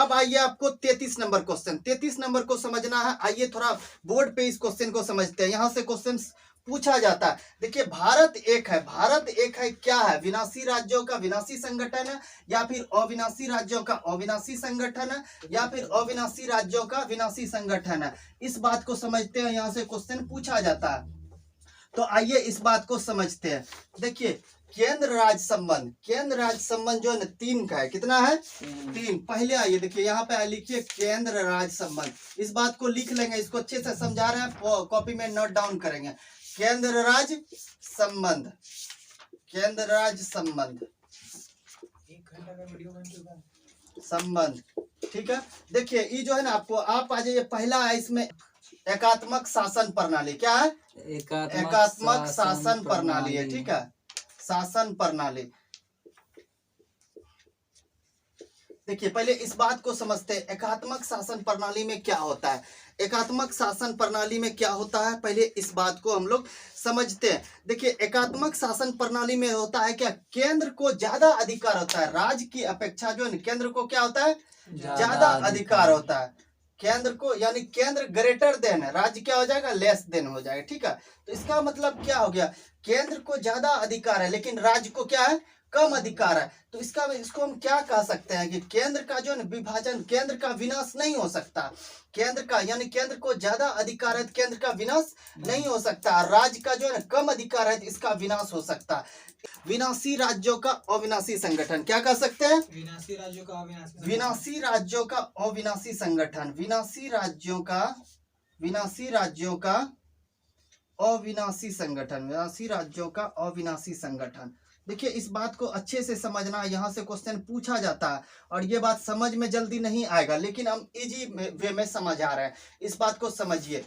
अब आइए आपको 33 नंबर क्वेश्चन, 33 नंबर को समझना है। आइए थोड़ा बोर्ड पे इस क्वेश्चन को समझते हैं, यहां से क्वेश्चन पूछा जाता है। देखिए भारत एक है, भारत एक है क्या है? विनाशी राज्यों का विनाशी संगठन है, या फिर अविनाशी राज्यों का अविनाशी संगठन है, या फिर अविनाशी राज्यों का विनाशी संगठन है। इस बात को समझते हैं, यहां से क्वेश्चन पूछा जाता है। तो आइए इस बात को समझते हैं। देखिए केंद्र राज्य संबंध, केंद्र राज्य संबंध जो है ना 3 का है। कितना है? 3। पहले आइए देखिए यहाँ पे लिखिए केंद्र राज्य संबंध, इस बात को लिख लेंगे, इसको अच्छे से समझा रहे हैं, कॉपी में नोट डाउन करेंगे। केंद्र राज्य संबंध, केंद्र राज्य संबंध, संबंध, ठीक है। देखिए ये जो है ना आपको, आप आ जाइए, पहला है इसमें एकात्मक शासन प्रणाली। क्या है? एकात्मक शासन प्रणाली है, ठीक है, शासन प्रणाली। देखिए पहले इस बात को समझते हैं, एकात्मक शासन प्रणाली में क्या होता है। एकात्मक शासन प्रणाली में क्या होता है, पहले इस बात को हम लोग समझते हैं। देखिए एकात्मक शासन प्रणाली में होता है क्या, केंद्र को ज्यादा अधिकार होता है, राज्य की अपेक्षा जो है केंद्र को क्या होता है, ज्यादा अधिकार होता है। केंद्र को, यानी केंद्र ग्रेटर देन है, राज्य क्या हो जाएगा, लेस देन हो जाएगा, ठीक है। तो इसका मतलब क्या हो गया, केंद्र को ज्यादा अधिकार है लेकिन राज्य को क्या है, कम अधिकार है। तो इसको हम क्या कह सकते हैं कि केंद्र का जो है विभाजन, केंद्र का विनाश नहीं हो सकता। केंद्र का, यानी केंद्र को ज्यादा अधिकार है तो केंद्र का विनाश नहीं हो सकता। राज्य का जो है कम अधिकार है तो इसका विनाश हो सकता। विनाशी राज्यों का अविनाशी संगठन, क्या कह सकते हैं, विनाशी राज्यों का अविनाशी, विनाशी राज्यों का अविनाशी संगठन, विनाशी राज्यों का, विनाशी राज्यों का अविनाशी संगठन, विनाशी राज्यों का अविनाशी संगठन। देखिए इस बात को अच्छे से समझना, यहाँ से क्वेश्चन पूछा जाता है और ये बात समझ में जल्दी नहीं आएगा लेकिन हम इजी वे में समझ आ रहे हैं, इस बात को समझिए।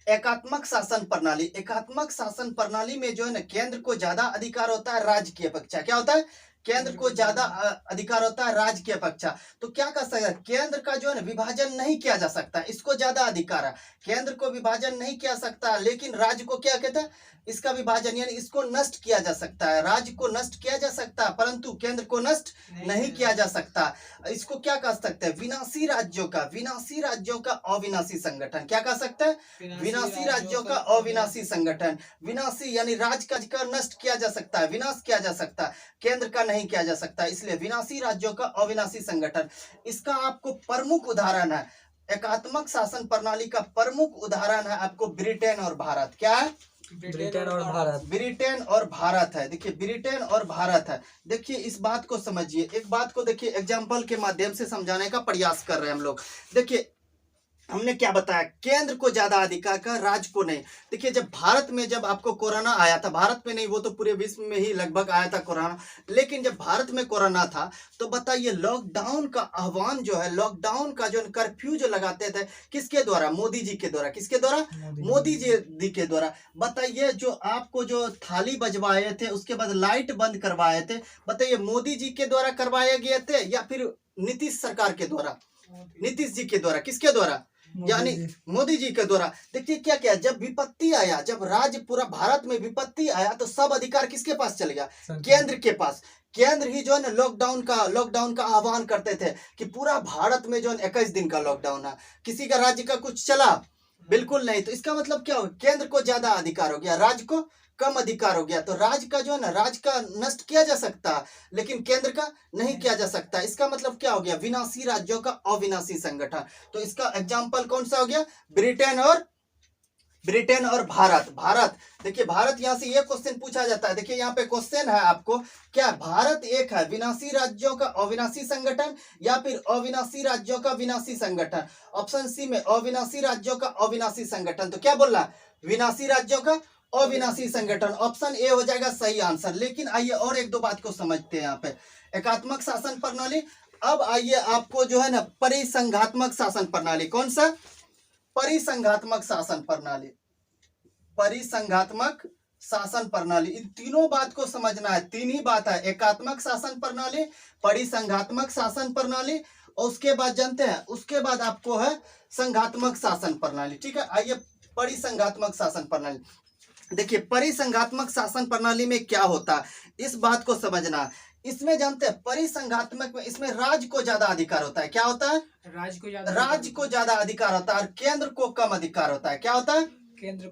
एकात्मक शासन प्रणाली, एकात्मक शासन प्रणाली में जो है ना केंद्र को ज्यादा अधिकार होता है राज्य की अपेक्षा। क्या होता है, केंद्र को ज्यादा अधिकार होता है राज्य की अपेक्षा। तो क्या कर सकता है, केंद्र का जो है ना विभाजन नहीं किया जा सकता, इसको ज्यादा अधिकार है, केंद्र को विभाजन नहीं किया सकता, लेकिन राज्य को क्या कहता है, इसका विभाजन, यानी इसको नष्ट किया जा सकता है। राज्य को नष्ट किया जा सकता है परंतु केंद्र को नष्ट नहीं किया जा सकता। इसको क्या कह सकते हैं, विनाशी राज्यों का, विनाशी राज्यों का अविनाशी संगठन। क्या कह सकते हैं, विनाशी राज्यों का अविनाशी संगठन। विनाशी यानी राज्य का नष्ट किया जा सकता है, विनाश किया जा सकता है, केंद्र का नहीं किया जा सकता, इसलिए विनाशी राज्यों का अविनाशी संगठन। इसका आपको प्रमुख उदाहरण है, एकात्मक शासन प्रणाली का प्रमुख उदाहरण है आपको ब्रिटेन और भारत। क्या है, ब्रिटेन और भारत, ब्रिटेन और भारत है। देखिए ब्रिटेन और भारत है। देखिए इस बात को समझिए, एक बात को देखिए एग्जाम्पल के माध्यम से समझाने का प्रयास कर रहे हैं हम लोग। देखिए हमने क्या बताया, केंद्र को ज्यादा अधिकार का, राज्य को नहीं। देखिए जब भारत में जब आपको कोरोना आया था, भारत में नहीं वो तो पूरे विश्व में ही लगभग आया था कोरोना, लेकिन जब भारत में कोरोना था तो बताइए लॉकडाउन का आह्वान जो है, लॉकडाउन का जो कर्फ्यू जो लगाते थे किसके द्वारा, मोदी जी के द्वारा। किसके द्वारा, मोदी जी के द्वारा। बताइए जो आपको जो थाली बजवाए थे उसके बाद लाइट बंद करवाए थे, बताइए मोदी जी के द्वारा करवाए गए थे या फिर नीतीश सरकार के द्वारा, नीतीश जी के द्वारा, किसके द्वारा, यानी मोदी जी के द्वारा। देखिए क्या क्या, जब विपत्ति आया, जब राज्य पूरा भारत में विपत्ति आया तो सब अधिकार किसके पास चले गया, केंद्र के पास। केंद्र ही जो है ना लॉकडाउन का आह्वान करते थे कि पूरा भारत में जो है 21 दिन का लॉकडाउन है, किसी का राज्य का कुछ चला, बिल्कुल नहीं। तो इसका मतलब क्या हो, केंद्र को ज्यादा अधिकार हो गया, राज्य को कम अधिकार हो गया। तो राज्य का जो है ना, राज्य का नष्ट किया जा सकता लेकिन केंद्र का नहीं किया जा सकता। इसका मतलब क्या हो गया, विनाशी राज्यों का अविनाशी संगठन। तो इसका एग्जाम्पल कौन सा हो गया, ब्रिटेन और भारत। भारत, देखिए भारत, यहां से ये क्वेश्चन पूछा जाता है। देखिए यहाँ पे क्वेश्चन है आपको, क्या भारत एक है विनाशी राज्यों का अविनाशी संगठन या फिर अविनाशी राज्यों का विनाशी संगठन। ऑप्शन सी में अविनाशी राज्यों का अविनाशी संगठन। तो क्या बोल रहा है, विनाशी राज्यों का अविनाशी संगठन, ऑप्शन ए हो जाएगा सही आंसर। लेकिन आइए और एक दो बात को समझते हैं यहाँ पे, एकात्मक शासन प्रणाली। अब आइए आपको जो है ना परिसंघात्मक शासन प्रणाली, कौन सा, परिसंघात्मक शासन प्रणाली, परिसंघात्मक शासन प्रणाली। इन तीनों बात को समझना है, तीन ही बात है, एकात्मक शासन प्रणाली, परिसंघात्मक शासन प्रणाली और उसके बाद जानते हैं, उसके बाद आपको है संघात्मक शासन प्रणाली। ठीक है, आइए परिसंघात्मक शासन प्रणाली। देखिए परिसंघात्मक शासन प्रणाली में क्या होता है, इस बात को समझना। इसमें जानते हैं परिसंघात्मक में इसमें राज्य को ज्यादा अधिकार होता है। क्या होता है? राज्य को ज्यादा अधिकार होता है और केंद्र को कम अधिकार होता है। क्या होता है? केंद्र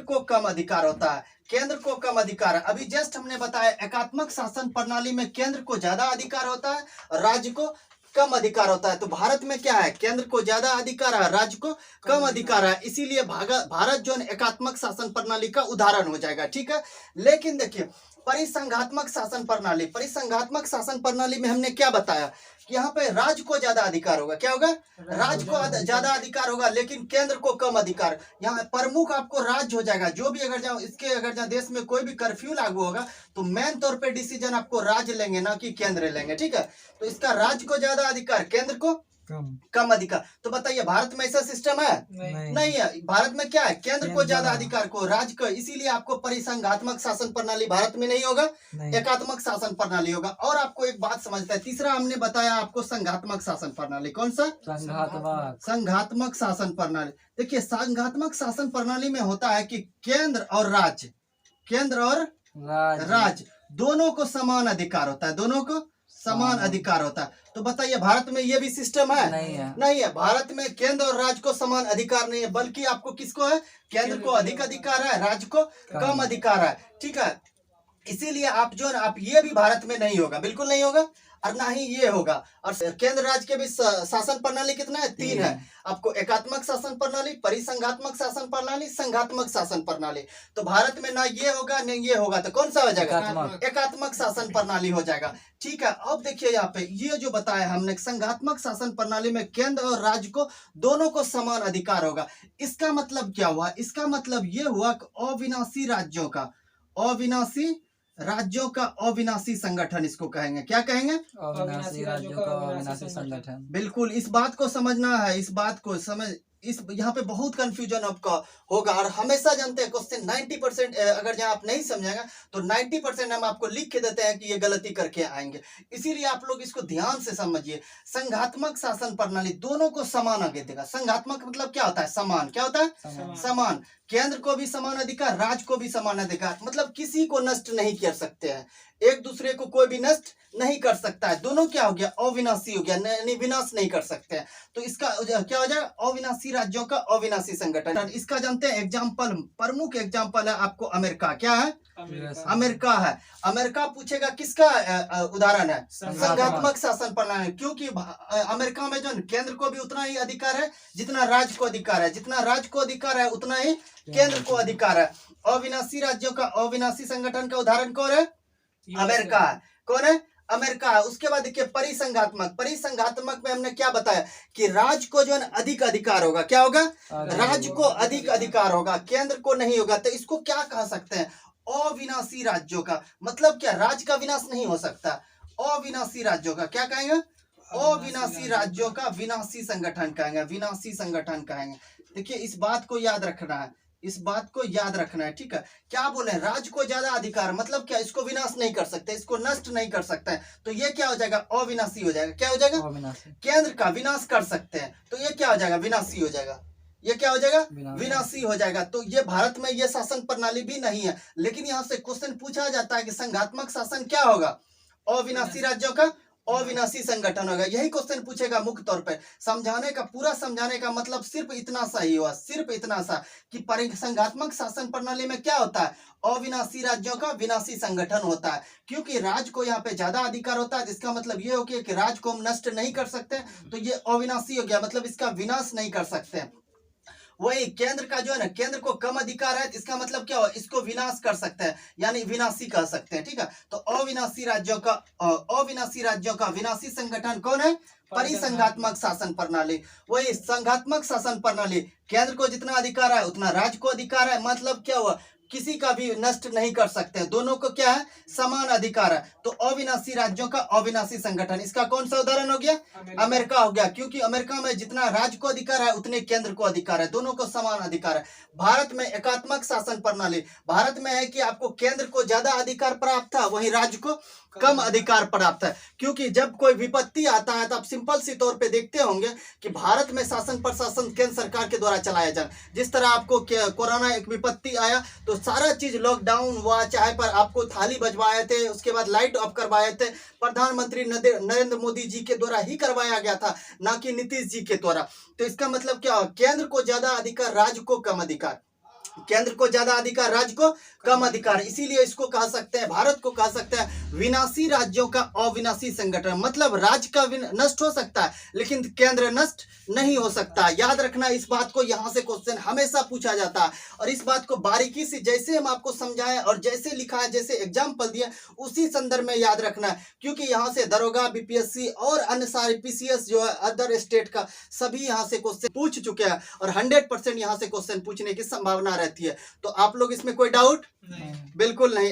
को कम अधिकार होता है। केंद्र को कम अधिकार है। अभी जस्ट हमने बताया एकात्मक शासन प्रणाली में केंद्र को ज्यादा अधिकार होता है और राज्य को कम अधिकार होता है। तो भारत में क्या है? केंद्र को ज्यादा अधिकार है, राज्य को कम अधिकार है। इसीलिए भारत जो है एकात्मक शासन प्रणाली का उदाहरण हो जाएगा। ठीक है, लेकिन देखिए परिसंघात्मक शासन प्रणाली में हमने क्या बताया कि यहाँ पे राज्य को ज्यादा अधिकार होगा। क्या होगा? राज्य को ज्यादा अधिकार होगा, लेकिन केंद्र को कम अधिकार। यहाँ प्रमुख आपको राज्य हो जाएगा। जो भी अगर जहाँ देश में कोई भी कर्फ्यू लागू होगा तो मेन तौर पे डिसीजन आपको राज्य लेंगे, ना कि केंद्र लेंगे। ठीक है, तो इसका राज्य को ज्यादा अधिकार, केंद्र को कम अधिकार। तो बताइए भारत में ऐसा सिस्टम है? नहीं है। भारत में क्या है? केंद्र को ज्यादा अधिकार को, राज्य को। इसीलिए आपको परिसंघात्मक शासन प्रणाली भारत में नहीं होगा, एकात्मक शासन प्रणाली होगा। और आपको एक बात समझता है, तीसरा हमने बताया आपको संघात्मक शासन प्रणाली। कौन सा? संघात्मक शासन प्रणाली। देखिए संघात्मक शासन प्रणाली में होता है कि केंद्र और राज्य दोनों को समान अधिकार होता है, दोनों को समान अधिकार होता है। तो बताइए भारत में ये भी सिस्टम है? नहीं है। भारत में केंद्र और राज्य को समान अधिकार नहीं है, बल्कि आपको किसको है? केंद्र को अधिक अधिकार है, राज्य को कम अधिकार है। ठीक है, इसीलिए आप जो आप ये भी भारत में नहीं होगा, बिल्कुल नहीं होगा, और ना ही ये होगा। और केंद्र राज्य के भी शासन प्रणाली कितना है? 3 है। आपको एकात्मक शासन प्रणाली, परिसंघात्मक शासन प्रणाली, संघात्मक शासन प्रणाली। तो भारत में ना ये होगा ना ये होगा, तो कौन सा हो जाएगा? एकात्मक शासन प्रणाली हो जाएगा। ठीक है, अब देखिए यहाँ पे ये जो बताया हमने, संघात्मक शासन प्रणाली में केंद्र और राज्य को दोनों को समान अधिकार होगा। इसका मतलब क्या हुआ? इसका मतलब ये हुआ कि राज्यों का अविनाशी संगठन इसको कहेंगे। क्या कहेंगे? अविनाशी राज्यों का अविनाशी संगठन। बिल्कुल, इस बात को समझना है, इस बात को यहाँ पे बहुत कंफ्यूजन आपका होगा। और हमेशा जानते हैं क्वेश्चन 90% अगर जहाँ आप नहीं समझेंगे तो 90% हम आपको लिख के देते हैं कि ये गलती करके आएंगे। इसीलिए आप लोग इसको ध्यान से समझिए। संघात्मक शासन प्रणाली दोनों को समान आगे देगा। संघात्मक मतलब क्या होता है? समान। क्या होता है? समान। केंद्र को भी समान अधिकार, राज्य को भी समान अधिकार, मतलब किसी को नष्ट नहीं कर सकते हैं, एक दूसरे को कोई भी नष्ट नहीं कर सकता है। दोनों क्या हो गया? अविनाशी हो गया, यानी विनाश नहीं कर सकते हैं। तो इसका क्या हो जाएगा? अविनाशी राज्यों का अविनाशी संगठन। इसका जानते हैं एग्जाम्पल, प्रमुख एग्जाम्पल है आपको अमेरिका। क्या है? अमेरिका है। अमेरिका पूछेगा किसका उदाहरण है? संघात्मक शासन प्रणाली। क्योंकि अमेरिका में जो केंद्र को भी उतना ही अधिकार है जितना राज्य को अधिकार है, जितना राज्य को अधिकार है उतना ही केंद्र को अधिकार है। अविनाशी राज्यों का अविनाशी संगठन का उदाहरण कौन है? अमेरिका है। कौन है? अमेरिका है। उसके बाद देखिए परिसंघात्मक में हमने क्या बताया कि राज्य को जो है अधिक अधिकार होगा। क्या होगा? राज्य को अधिक अधिकार होगा, केंद्र को नहीं होगा। तो इसको क्या कह सकते हैं? अविनाशी राज्यों का। मतलब क्या? राज्य का विनाश नहीं हो सकता। अविनाशी राज्यों का क्या कहेंगे? अविनाशी राज्यों का विनाशी संगठन कहेंगे, विनाशी संगठन कहेंगे। देखिए इस बात को याद रखना है, इस बात को याद रखना है। ठीक है, क्या बोले? राज्य को ज्यादा अधिकार, मतलब क्या? इसको विनाश नहीं कर सकते, इसको नष्ट नहीं कर सकते हैं, तो ये क्या हो जाएगा? अविनाशी हो जाएगा। क्या हो जाएगा? केंद्र का विनाश कर सकते हैं, तो ये क्या हो जाएगा? विनाशी हो जाएगा। ये क्या हो जाएगा? विनाशी हो जाएगा। तो ये भारत में ये शासन प्रणाली भी नहीं है। लेकिन यहाँ से क्वेश्चन पूछा जाता है कि संघात्मक शासन क्या होगा? अविनाशी राज्यों का अविनाशी संगठन होगा। यही क्वेश्चन पूछेगा मुख्य तौर पर। समझाने का, पूरा समझाने का मतलब सिर्फ इतना सा ही हुआ, सिर्फ इतना सा कि संघात्मक शासन प्रणाली में क्या होता है? अविनाशी राज्यों का विनाशी संगठन होता है। क्योंकि राज्य को यहाँ पे ज्यादा अधिकार होता है, जिसका मतलब ये हो गया कि राज्य को हम नष्ट नहीं कर सकते, तो ये अविनाशी हो गया, मतलब इसका विनाश नहीं कर सकते। वही केंद्र का जो है ना, केंद्र को कम अधिकार है, इसका मतलब क्या हो? इसको विनाश कर सकते हैं, यानी विनाशी कह सकते हैं। ठीक है, तो अविनाशी राज्यों का विनाशी संगठन कौन है? परिसंघात्मक शासन प्रणाली। वही संघात्मक शासन प्रणाली, केंद्र को जितना अधिकार है उतना राज्य को अधिकार है, मतलब क्या हुआ? किसी का भी नष्ट नहीं कर सकते, दोनों को क्या है? समान अधिकार है। तो अविनाशी राज्यों का अविनाशी संगठन, इसका कौन सा उदाहरण हो गया? अमेरिका हो गया। क्योंकि अमेरिका में जितना राज्य को अधिकार है उतने केंद्र को अधिकार है, दोनों को समान अधिकार है। भारत में एकात्मक शासन प्रणाली, भारत में है कि आपको केंद्र को ज्यादा अधिकार प्राप्त था, वहीं राज्य को कम अधिकार प्राप्त है। क्योंकि जब कोई विपत्ति आता है तो आप सिंपल सी तौर पे देखते होंगे कि भारत में शासन प्रशासन केंद्र सरकार के द्वारा चलाया जाए। जिस तरह आपको कोरोना एक विपत्ति आया तो सारा चीज लॉकडाउन हुआ, चाहे पर आपको थाली बजवाए थे, उसके बाद लाइट ऑफ करवाए थे, प्रधानमंत्री नरेंद्र मोदी जी के द्वारा ही करवाया गया था, ना कि नीतीश जी के द्वारा। तो इसका मतलब क्या, केंद्र को ज्यादा अधिकार, राज्य को कम अधिकार। केंद्र को ज्यादा अधिकार, राज्य को कम अधिकार। इसीलिए इसको कह सकते हैं, भारत को कह सकते हैं विनाशी राज्यों का अविनाशी संगठन। मतलब राज्य का नष्ट हो सकता है लेकिन केंद्र नष्ट नहीं हो सकता। याद रखना इस बात को, यहाँ से क्वेश्चन हमेशा पूछा जाता है और इस बात को बारीकी से जैसे हम आपको समझाएं और जैसे लिखा है, जैसे एग्जाम्पल दिए, उसी संदर्भ में याद रखना है, क्योंकि यहाँ से दरोगा, बीपीएससी और अन्य सारे पीसीएस जो है अदर स्टेट का, सभी यहाँ से क्वेश्चन पूछ चुके हैं और 100% यहाँ से क्वेश्चन पूछने की संभावना रहती है। तो आप लोग इसमें कोई डाउट? नहीं। बिल्कुल नहीं।